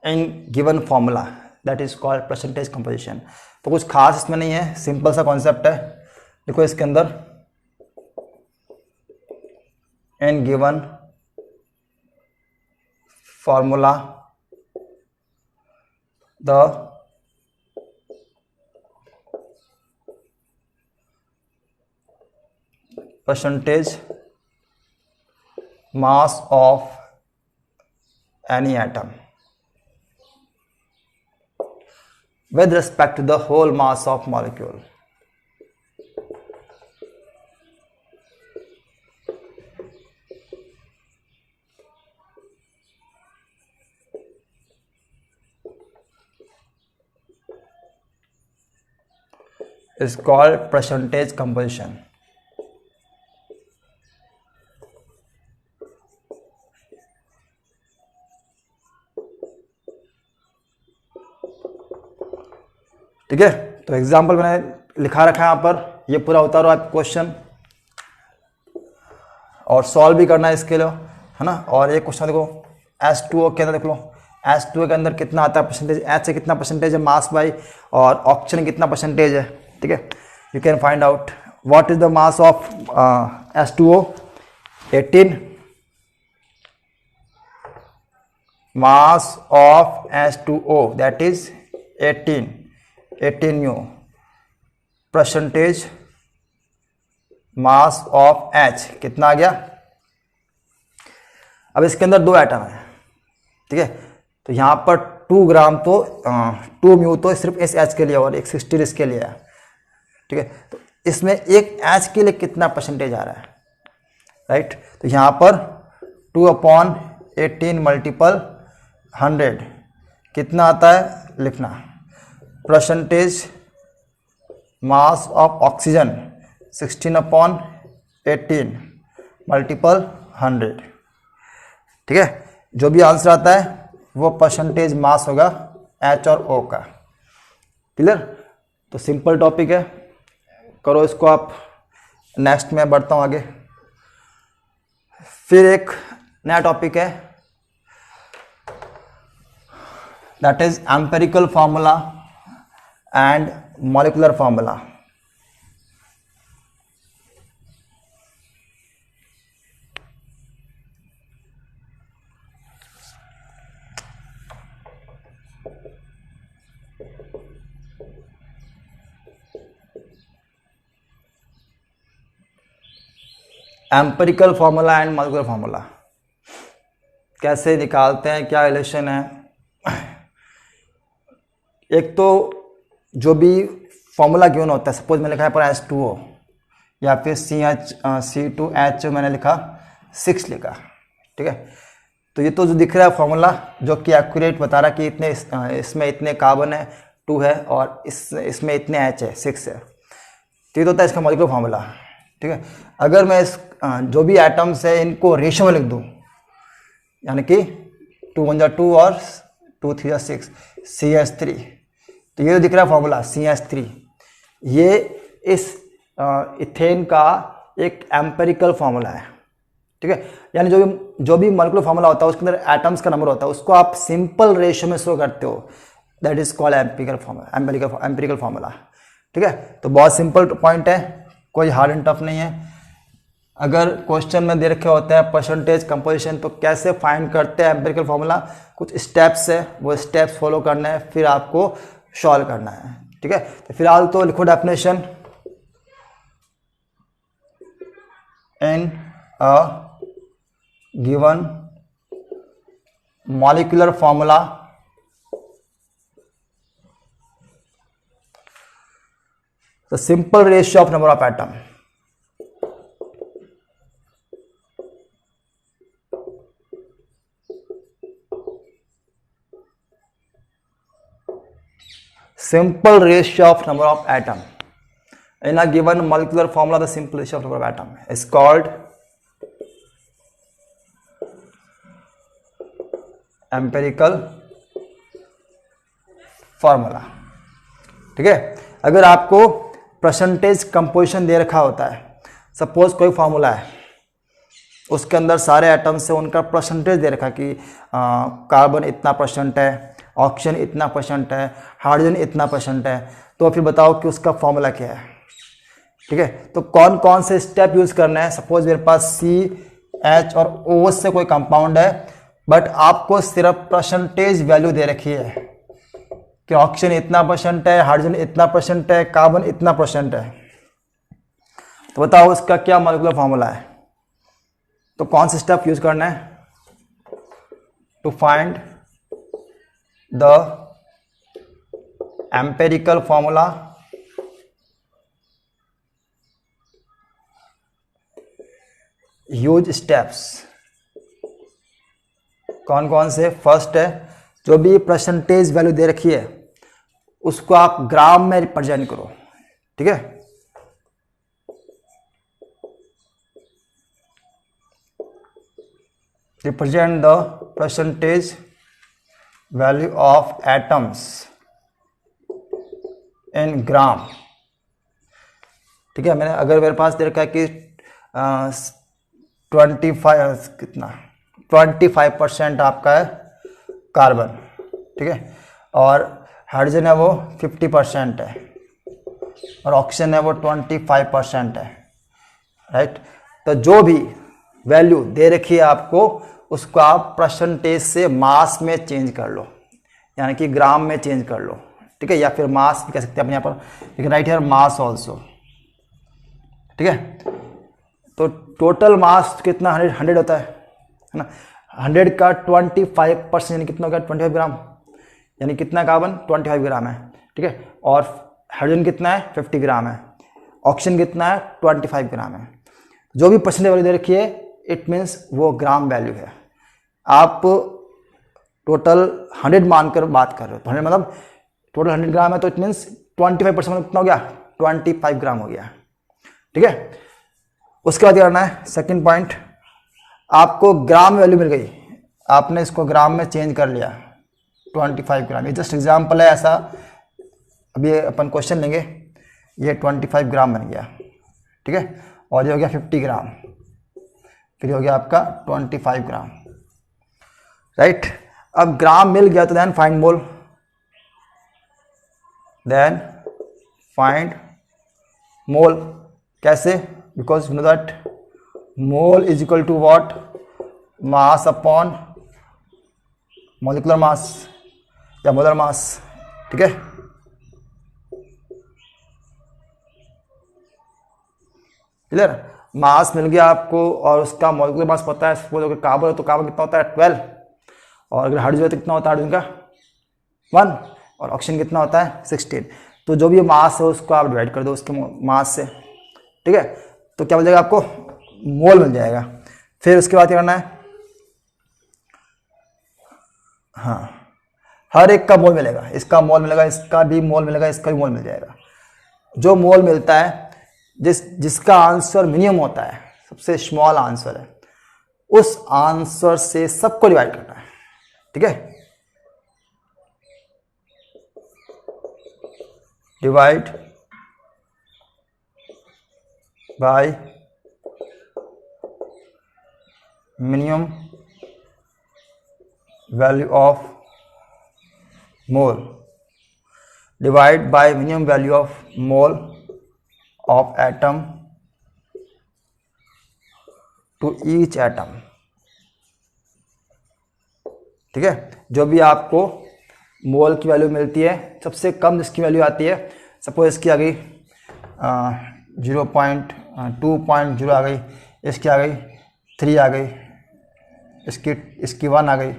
in given formula, that is called percentage composition. तो कुछ खास इसमें नहीं है, सिंपल सा कॉन्सेप्ट है। देखो इसके अंदर in given formula the percentage mass of any atom with respect to the whole mass of molecule. Is called percentage composition. ठीक है, तो एग्जाम्पल मैंने लिखा रखा है यहाँ पर, ये पूरा उतारो आप क्वेश्चन और सॉल्व भी करना है इसके लिए, है ना। और एक क्वेश्चन देखो H2O के अंदर देख लो, H2O के अंदर कितना आता है परसेंटेज, H से कितना परसेंटेज है मास बाई, और ऑक्सीजन कितना परसेंटेज है, ठीक है। You can find out what is the mass of H2O, 18, mass of H2O that is 18 new, percentage mass of H कितना आ गया। अब इसके अंदर 2 एटम है, ठीक है, तो यहां पर 2 ग्राम तो 2 म्यू तो सिर्फ इस H के लिए और एक 60 इसके लिए है, ठीक है। तो इसमें एक H के लिए कितना परसेंटेज आ रहा है, राइट। तो यहां पर 2/18 मल्टीपल 100 कितना आता है लिखना, percentage mass of oxygen 16/18 multiple 100, ठीक है। जो भी आंसर आता है वो परसेंटेज मास होगा H और O का, क्लियर। तो सिंपल टॉपिक है, करो इसको आप। नेक्स्ट में बढ़ता हूं आगे। फिर एक नया टॉपिक है, that is empirical formula and molecular formula. Empirical formula and molecular formula कैसे निकालते हैं, क्या रिलेशन है। एक तो जो भी फार्मूला गिवन होता है, सपोज मैंने लिखा है पर H2O या फिर C2H मैंने लिखा 6 लिखा, ठीक है। तो ये तो जो दिख रहा है फार्मूला जो कि एक्यूरेट बता रहा है कि इतने इसमें इतने कार्बन है 2 है और इसमें इतने H है 6 है, तो ये तो होता है इसका मॉलिक्यूलर फार्मूला, ठीक है। अगर मैं इस जो भी एटम्स है इनको रेशियो में लिख दूं, यानी कि 2 1 2 और 2 3 6 CH3, तो ये जो दिख रहा है फार्मूला CH3, ये इस इथेन का एक एम्पिरिकल फार्मूला है, ठीक है। यानी जो भी मॉलिक्यूलर फार्मूला होता है उसके अंदर एटम्स का नंबर होता है, उसको आप सिंपल रेशियो में शो करते हो, that is called empirical formula, ठीक है। तो बहुत सिंपल पॉइंट है, कोई हार्ड एंड टफ नहीं है। अगर क्वेश्चन में दे रखे होते हैं परसेंटेज कंपोजिशन, तो कैसे फाइंड करते हैं एम्पिरिकल फार्मूला, कुछ स्टेप्स है, वो स्टेप्स फॉलो करना है, फिर आपको सॉल्व करना है, ठीक है। तो फिलहाल तो लिखो definition, in a given molecular formula the simple ratio of number of atom, simple ratio of number of atom in a given molecular formula, the simple ratio of number of atom is called empirical formula, ठीक है। अगर आपको percentage composition दे रखा होता है, suppose कोई formula है उसके अंदर सारे एटम्स से उनका परसेंटेज दे रखा कि कार्बन इतना परसेंट है, ऑक्सीजन इतना परसेंट है, हाइड्रोजन इतना परसेंट है, तो फिर बताओ कि उसका फॉर्मूला क्या है, ठीक है। तो कौन कौन से स्टेप यूज करना है। सपोज मेरे पास CH और O से कोई कंपाउंड है, बट आपको सिर्फ परसेंटेज वैल्यू दे रखी है कि ऑक्सीजन इतना परसेंट है, हाइड्रोजन इतना परसेंट है, कार्बन इतना परसेंट है, तो बताओ उसका क्या मॉलिक्यूलर फार्मूला है। तो कौन से स्टेप यूज करना है to find the empirical formula, use steps. कौन कौन से। फर्स्ट है, जो भी परसेंटेज वैल्यू दे रखी है उसको आप ग्राम में रिप्रेजेंट करो, ठीक है। Represent the percentage value of atoms in gram. ठीक है, मैंने अगर मेरे पास दे रखा है कि 25% आपका है कार्बन, ठीक है, और हाइड्रोजन है वो 50% है, और ऑक्सीजन है वो 25% है, राइट। तो जो भी वैल्यू दे रखी है आपको, उसको आप परसेंटेज से मास में चेंज कर लो, यानी कि ग्राम में चेंज कर लो, ठीक है, या फिर मास भी कह सकते हैं अपने यहाँ पर, लेकिन राइट हियर मास ऑल्सो, ठीक है। तो टोटल मास कितना 100 होता है ना, 100 का 25% यानी कितना हो गया 25 ग्राम, यानी कितना कार्बन 25 ग्राम है, ठीक है, और हाइड्रोजन कितना है 50 ग्राम है, ऑक्सीजन कितना है 25 ग्राम है। जो भी परसेंटेज वैल्यू दे रखी है इट मीन्स वो ग्राम वैल्यू है। आप टोटल 100 मानकर बात कर रहे हो, तो 100 मतलब टोटल 100 ग्राम है, तो इट मीन्स 25% मतलब कितना हो गया 25 ग्राम हो गया, ठीक है। उसके बाद करना है सेकंड पॉइंट, आपको ग्राम वैल्यू मिल गई, आपने इसको ग्राम में चेंज कर लिया 25 ग्राम, ये जस्ट एग्जाम्पल है ऐसा, अभी अपन क्वेश्चन लेंगे, ये 25 ग्राम बन गया, ठीक है, और ये हो गया 50 ग्राम, फिर हो गया आपका 25 ग्राम, राइट। अब ग्राम मिल गया तो then find mole, then find mole. कैसे? Because you know that mole is equal to what, mass upon molecular mass या मोलर मास, ठीक है। क्लियर? मास मिल गया आपको और उसका मॉलिक्यूलर मास पता है, सपोज अगर कार्बन है तो कार्बन कितना होता है 12, और अगर हाइड्रोजन है तो कितना होता है हाइड्रोजन का 1, और ऑक्सीजन कितना होता है 16। तो जो भी मास है उसको आप डिवाइड कर दो उसके मास से, ठीक है, तो क्या मिल जाएगा आपको मोल मिल जाएगा। फिर उसके बाद क्या करना है, हाँ, हर एक का मोल मिलेगा, इसका मोल मिलेगा, इसका भी मोल मिलेगा, इसका भी मोल मिल जाएगा। जो मोल मिलता है जिसका आंसर मिनिमम होता है, सबसे स्मॉल आंसर है, उस आंसर से सबको डिवाइड करना है, ठीक है। Divide by minimum value of mole, divide by minimum value of mole of atom to each atom, ठीक है। जो भी आपको मोल की वैल्यू मिलती है, सबसे कम जिसकी वैल्यू आती है, सपोज इसकी आ गई 0.2.0 आ गई, इसकी आ गई 3 आ गई, इसकी 1 आ गई,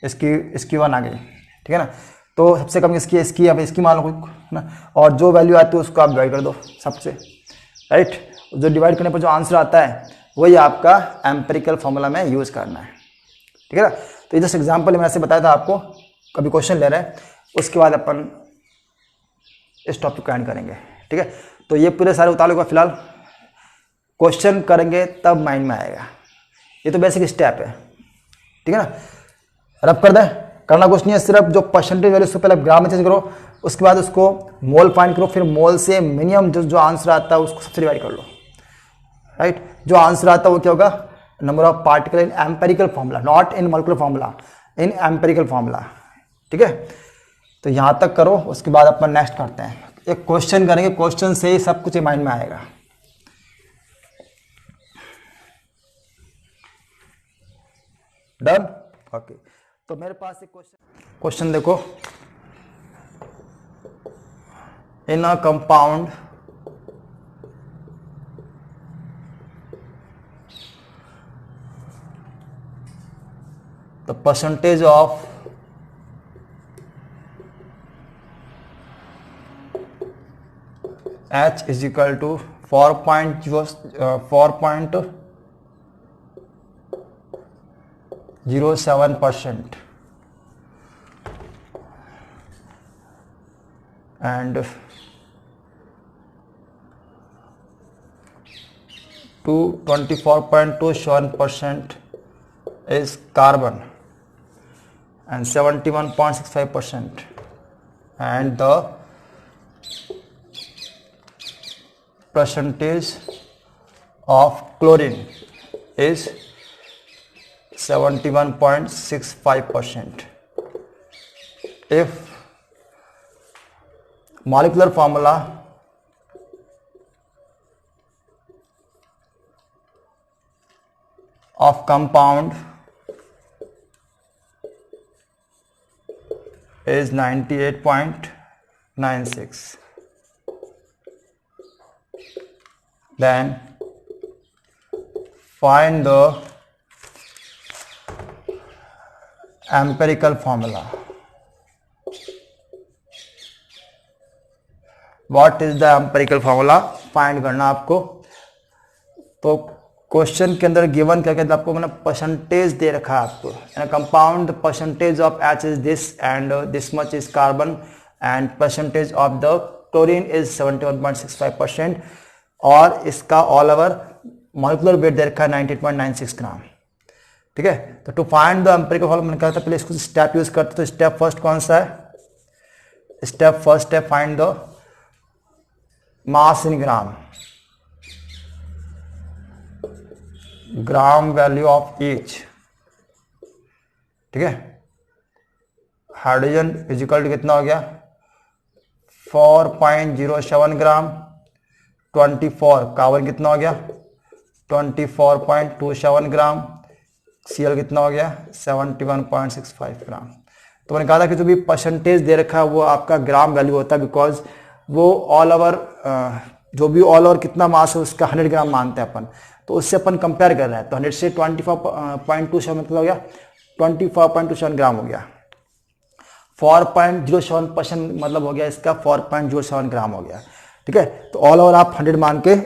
इसकी 1 आ गई, ठीक है ना। तो सबसे कम इसकी अब इसकी मान लो ना, और जो वैल्यू आती है उसको आप डिवाइड कर दो सबसे, राइट। जो डिवाइड करने पर जो आंसर आता है वही आपका एम्पिरिकल फॉर्मूला में यूज़ करना है, ठीक है ना। तो ये जस्ट एग्जाम्पल मैंने ऐसे बताया था आपको, कभी क्वेश्चन ले रहे हैं, उसके बाद अपन इस टॉपिक को एंड करेंगे, ठीक है। तो ये पूरे सारे उतार लूँगा, फिलहाल क्वेश्चन करेंगे तब माइंड में आएगा, ये तो बेसिक स्टेप है, ठीक है ना। रब कर दें, करना कुछ नहीं है, सिर्फ जो परसेंटेज वैल्यू उसको पहले ग्राम में चेंज करो, उसके बाद उसको मोल फाइंड करो, फिर मोल से मिनिमम जो आंसर आता है उसको सबसे डिवाइड कर लो, राइट। जो आंसर आता है वो क्या होगा, number of particle in empirical formula, not in molecular formula, in empirical formula, ठीक है। तो यहां तक करो, उसके बाद अपन नेक्स्ट करते हैं, एक क्वेश्चन करेंगे, क्वेश्चन से ही सब कुछ माइंड में आएगा। डन? ओके। तो मेरे पास एक क्वेश्चन देखो, in a compound the percentage of H is equal to 4.07% and 24.27% is carbon and 71.65%, and the percentage of chlorine is 71.65%. If molecular formula of compound is 98.96, then find the empirical formula. What is the empirical formula? Find करना आपको। तो question के अंदर given क्या कहते हैं आपको, मैंने परसेंटेज दे रखा है आपको, compound percentage of H is this and this much is carbon and percentage of the chlorine is 71.65% और इसका ऑल ओवर मॉलिक्यूलर वेट दे रखा है 98.96 ग्राम। ठीक है, तो to find the empirical formula मैंने कहा था पहले इसको स्टेप यूज करते, तो स्टेप फर्स्ट कौन सा है? स्टेप फर्स्ट है find the mass in gram, gram value of each. ठीक है, हाइड्रोजन फिजिकल कितना हो गया 4.07 ग्राम, 24 कार्बन कितना हो गया 24.27 ग्राम, Cl कितना हो गया 71.65 ग्राम। तो मैंने कहा था कि जो भी परसेंटेज दे रखा है वो आपका ग्राम वैल्यू होता है, बिकॉज वो ऑल ओवर जो भी ऑल ओवर कितना मास है उसका 100 ग्राम मानते हैं अपन, तो उससे अपन कंपेयर कर रहे हैं। तो 100 से 24.27 मतलब हो गया 24.27 ग्राम हो गया, 4.07% मतलब हो गया इसका 4.07 ग्राम हो गया। ठीक है, तो ऑल ओवर आप 100 मान के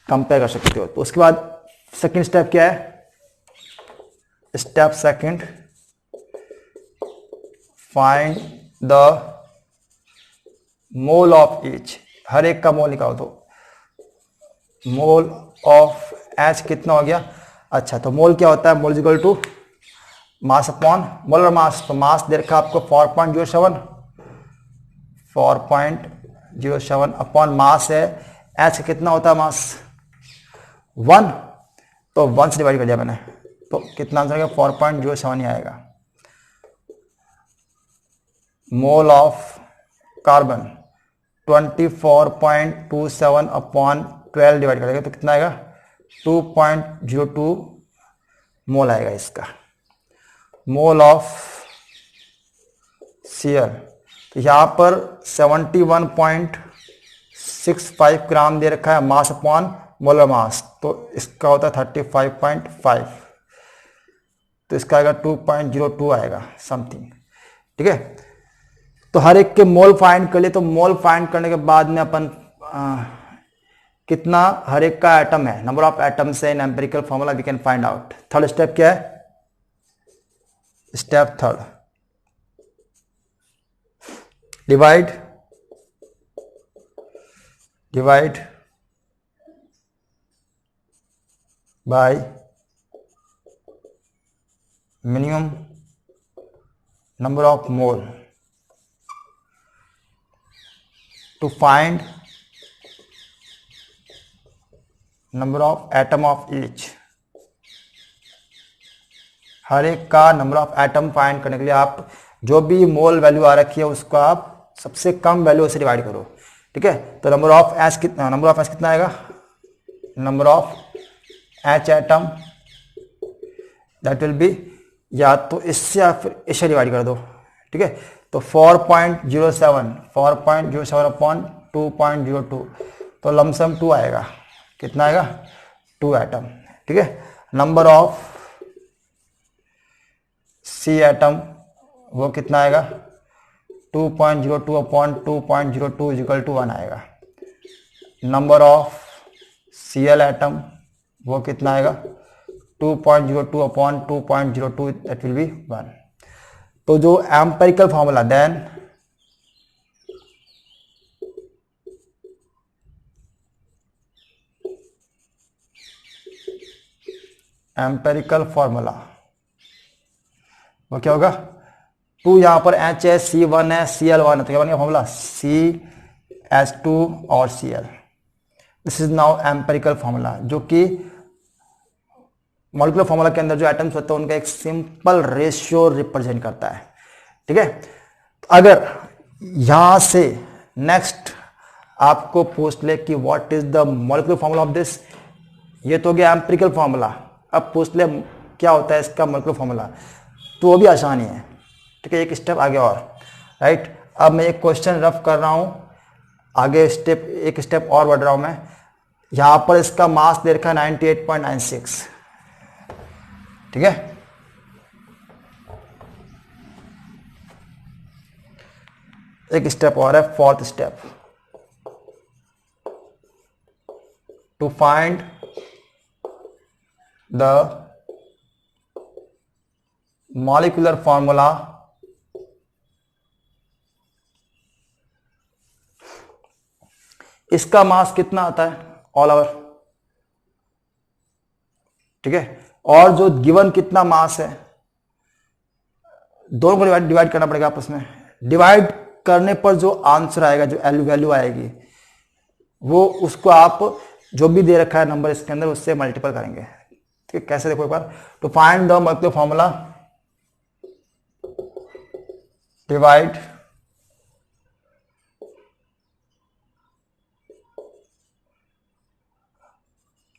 कंपेयर कर सकते हो। तो उसके बाद सेकंड स्टेप क्या है? Step second, find the mole of each, हर एक का मोल निकालो। तो मोल ऑफ एच कितना हो गया? अच्छा, तो मोल क्या होता है? Mole equal to mass upon molar mass. तो मास दे रखा आपको 4.07 अपॉन मास है एच कितना होता है मास 1, तो 1 से डिवाइड कर दिया मैंने, तो कितना आंसर आएगा 4.07 ही आएगा। मोल ऑफ कार्बन 24.27 अपॉन 12 डिवाइड करेगा तो कितना आएगा 2.02 मोल आएगा इसका। मोल ऑफ Cl, तो यहाँ पर 71.65 ग्राम दे रखा है मास अपॉन मोलर मास, तो इसका होता है 35.5, तो इसका आएगा 2.02 आएगा समथिंग। ठीक है, तो हर एक के मोल फाइंड कर लिए। तो मोल फाइंड करने के बाद में अपन कितना हर एक का एटम है, नंबर ऑफ एटम्स है in empirical formula we can find out. Third step क्या है? Step third, divide by minimum number of mole to find number of atom of each. हर एक का नंबर ऑफ एटम फाइंड करने के लिए आप जो भी मोल वैल्यू आ रखी है उसको आप सबसे कम वैल्यू से डिवाइड करो। ठीक है, तो नंबर ऑफ एच कितना आएगा? Number of H atom that will be, या तो इससे या फिर इससे डिवाइड कर दो। ठीक है, तो 4.07 अपॉन 2.02, तो लमसम 2 आएगा। कितना आएगा 2 एटम। ठीक है, नंबर ऑफ सी एटम वो कितना आएगा 2.02 अपॉन 2.02 इक्वल टू 1 आएगा। नंबर ऑफ Cl एटम वो कितना आएगा 2.02 अपॉन 2.02 दैट विल बी 1। तो जो empirical formula then empirical formula वो क्या होगा 2 यहां पर H है, C1 है, Cl1 है, तो क्या बन गया फॉर्मूला CH2 और Cl। This is now empirical formula, जो कि मॉलिक्यूलर फॉर्मूला के अंदर जो एटम्स होते हैं उनका एक सिंपल रेशियो रिप्रेजेंट करता है। ठीक है, अगर यहां से नेक्स्ट आपको पूछ ले कि what is the molecular formula of this, ये तो हो गया एम्पिरिकल फॉर्मूला, अब पूछ ले क्या होता है इसका मॉलिक्यूलर फॉर्मूला, तो वो भी आसानी है। ठीक है, एक स्टेप आगे और, राइट। अब मैं एक क्वेश्चन रफ कर रहा हूं, आगे एक स्टेप और बढ़ रहा हूं मैं। यहां पर इसका मास दे रखा है 98.96। ठीक है, एक स्टेप और है, fourth step, to find the molecular formula इसका मास कितना आता है ऑल ओवर। ठीक है, और जो गिवन कितना मास है, दोनों को डिवाइड करना पड़ेगा आपस में। डिवाइड करने पर जो आंसर आएगा, जो वैल्यू आएगी, वो उसको आप जो भी दे रखा है नंबर इसके अंदर उससे मल्टीपल करेंगे। ठीक है, कैसे देखो एक बार, to find the molecular formula divide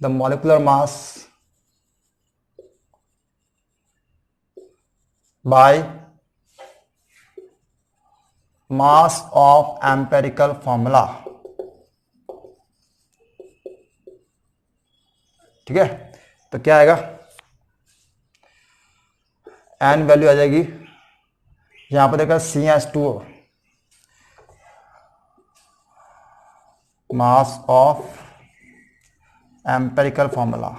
the molecular mass by mass of empirical formula. ठीक है, तो क्या आएगा, एन वैल्यू आ जाएगी, यहां पर देखा CH2 mass of empirical formula,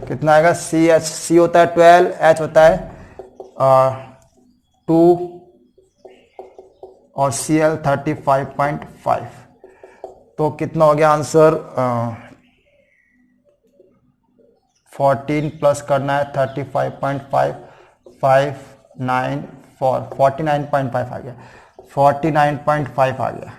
कितना आएगा, C होता है 12, H होता है 2 और Cl 35.5। तो कितना हो गया आंसर, 14 प्लस करना है 35.5, 49.5 आ गया, 49.5 आ गया।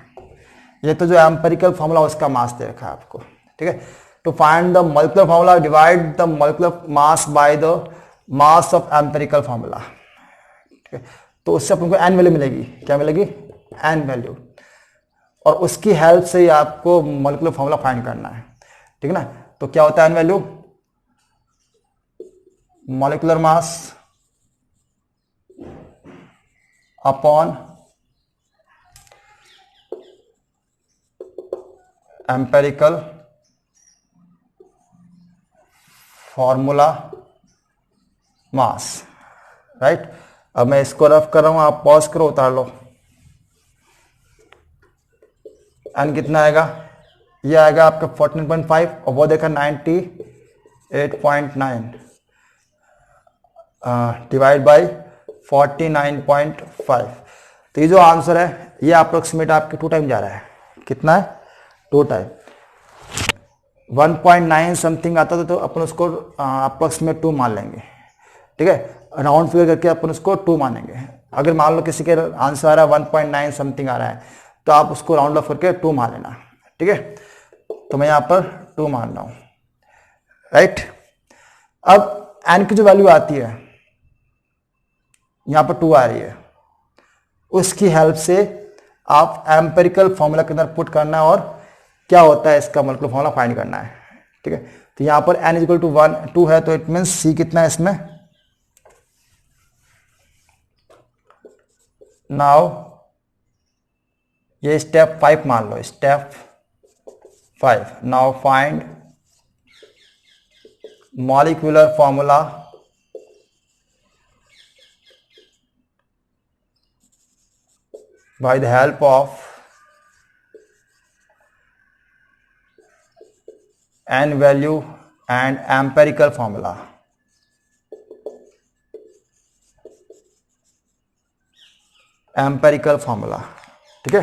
ये तो जो एम्पेरिकल फॉर्मूला उसका मास दे रखा है आपको। ठीक है, to find the molecular formula divide the molecular mass by the mass of empirical formula. ठीक है, तो उससे अपन को एन वैल्यू मिलेगी, क्या मिलेगी, एन वैल्यू, और उसकी हेल्प से ही आपको मॉलिक्यूलर फॉर्मूला फाइंड करना है। ठीक है ना, तो क्या होता है N value, molecular mass upon empirical formula mass, right. अब मैं इसको रफ कर रहा हूं, आप पॉज करो, उतार लो। एन कितना आएगा, ये आएगा आपका 14.5 और वो देखा 98.9 डिवाइड बाई 49.5। तो ये जो आंसर है ये अप्रोक्सीमेट आपके 2 टाइम जा रहा है, कितना है, 2 टाइम। 1.9 समथिंग आता था तो अपन उसको अप्रोक्सीमेट 2 मान लेंगे। ठीक है, राउंड फिगर करके अपन उसको 2 मानेंगे। अगर मान लो किसी के आंसर आ रहा है 1.9 समथिंग आ रहा है तो आप उसको राउंड ऑफ करके 2 मान लेना। ठीक है, तो मैं यहां पर 2 मान रहा हूं, राइट। अब एन की जो वैल्यू आती है यहां पर 2 आ रही है, उसकी हेल्प से आप एम्पेरिकल फॉर्मूला के अंदर पुट करना और क्या होता है इसका मॉलिक्यूलर फॉर्मूला फाइंड करना है। ठीक है, तो यहां पर n इक्वल टू 2 है तो इट मीन C कितना है इसमें, नाउ ये स्टेप 5 मान लो, step 5, now find molecular formula by the help of n value and empirical formula। Empirical formula, ठीक है।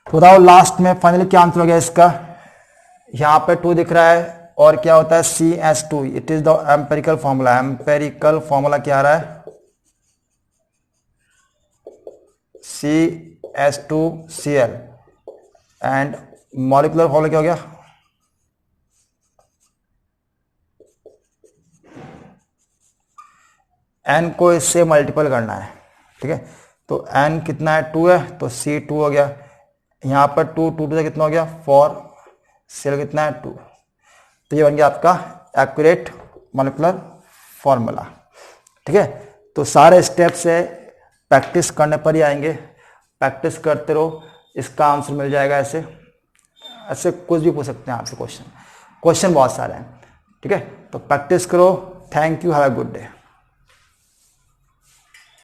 तो बताओ लास्ट में फाइनली क्या आंसर हो गया इसका, यहां पे 2 दिख रहा है और क्या होता है CH2, it is the empirical formula. Empirical formula क्या आ रहा है, CH2Cl एंड मॉलिक्यूलर फॉर्मूला क्या हो गया, n को इससे मल्टीपल करना है, ठीक है। तो n कितना है, 2 है, तो C2 हो गया। यहाँ पर 2 2 से कितना हो गया 4, Cl कितना है 2। तो ये बन गया आपका एक्यूरेट मॉलिक्यूलर फॉर्मूला, ठीक है। तो सारे स्टेप से प्रैक्टिस करने पर ही आएंगे, प्रैक्टिस करते रहो, इसका आंसर मिल जाएगा। ऐसे ऐसे कुछ भी पूछ सकते हैं आपसे, क्वेश्चन बहुत सारे हैं, ठीक है। तो प्रैक्टिस करो। Thank you, have a good day.